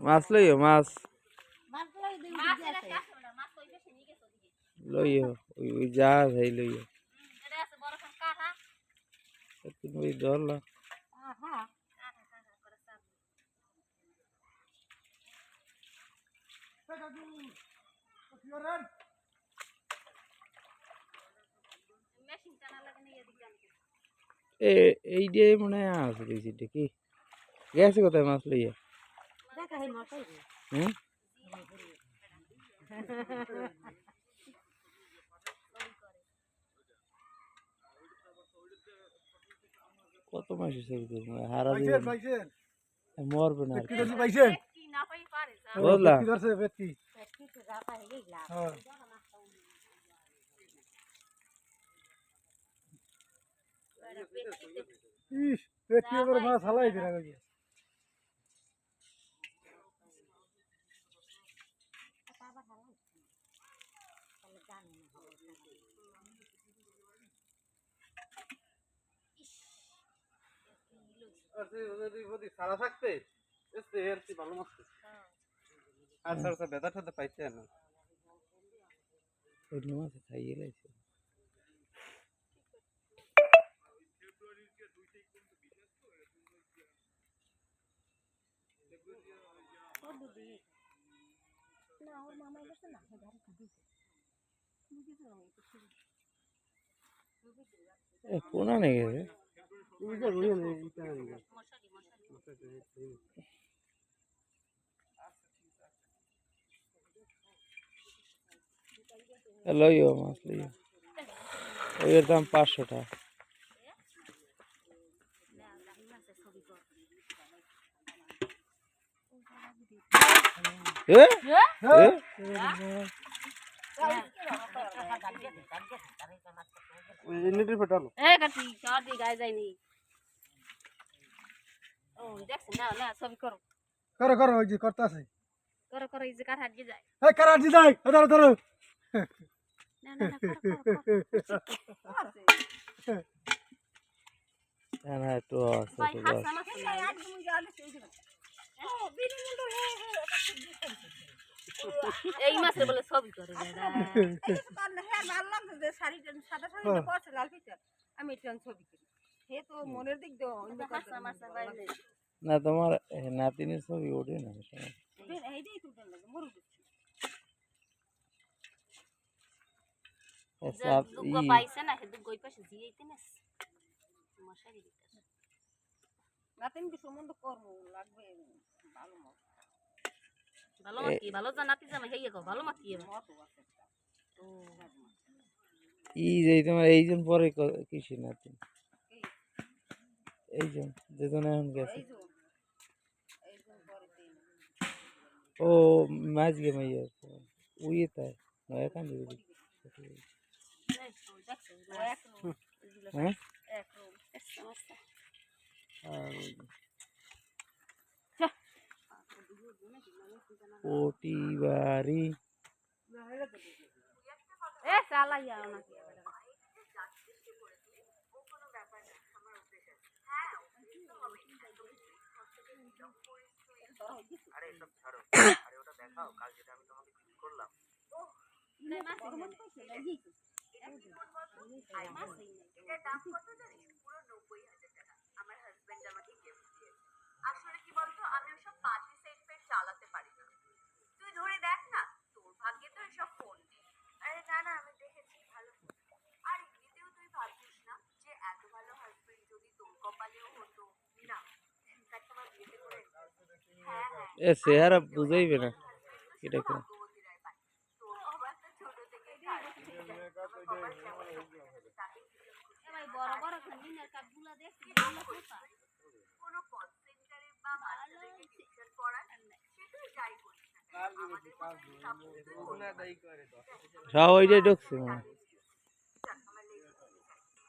মাছ লইও মাছ লইও ওই যা ভাই লইও তুমি ধরলা এই যে মনে হয় আছে দেখছি কি গেছে কোথায় মাছ লইয়া হুম কত মাস হারা মরবে না বুঝলা মাছ হালাই দিন সারা থাকতে ভালো মাছ আচ্ছা বেদা ঠাতে পাইছে না মাছ খাইয়ে লাইছে কোনা নেই গেছে লইও মাছ লইও ওইয়ের দাম 500 টাকা করো করো ওই যে করতে আছে করো করো এই যে কাঠার দিয়ে যায় এই কাঠার দিয়ে যায় ধরো ধরো না না না না তো আছে তো এই মাছে বলে সবই করে দাদা ভালো লাগছে যে শাড়িটা সাদা শাড়িটা পরছে লাল পিঠা আমি এটা ছবি করি হে তো মনের দিক দাও অন্য কাঁচা মাছ বাইরে না তোমার নাতিনের ছবি ওঠে না এইটাই তো লাগে মরু সব দুগ পাইছে না হে দুগ কই পাশে দিয়েইতে না মশারি দিতে নাতিন কি সম্বন্ধ করব লাগবে ভালো মাছ ভালো মাছ কি ভালো জানাতি জামা হেইয়া কো ভালো মাছ কি ও এই যে তোমার এইজন পরে কিছি নাতিন এইজন যেজন এখন গেছে ও মাছ গে মাইয়া উইয়ে তাই নয় কান দিবি হ্যাঁ পটিবাড়ি এ চালাইয়া নাকি আরে সব ছাড়ো আরে ওটা দেখাও কাল যেটা আমি তোমাকে ক্লিক করলাম এটার দাম কত জানিস পুরো 90,000 টাকা আমার হাজবেন্ড আমাকে গিফট দিয়েছে আসলে কি বলতো আমি ওসব পার্টি সেট ফেট চালাতে পারি না তুই ধরে দেখ না তোর ভাগ্যে তো এসব ফোন নেই আরে না না আমি দেখেছি ভালো আর এমনিতেও তুই ভাবছিস না যে এত ভালো হাজবেন্ড যদি তোর কপালেও হতো না তোমার বিয়েতে করে হ্যাঁ হ্যাঁ এ চেহারা বুঝাইবে না এটা কি তোর অবস্থা ছোট থেকে ভাই বড় বড় খানিনের কাপগুলা দেখি কোন কল সেন্টারে বা বাচ্চাদেরকে টিউশন পড়ায় সেটাই যাই করিস না আমাদের মতো সব ওই যে ঢুকছে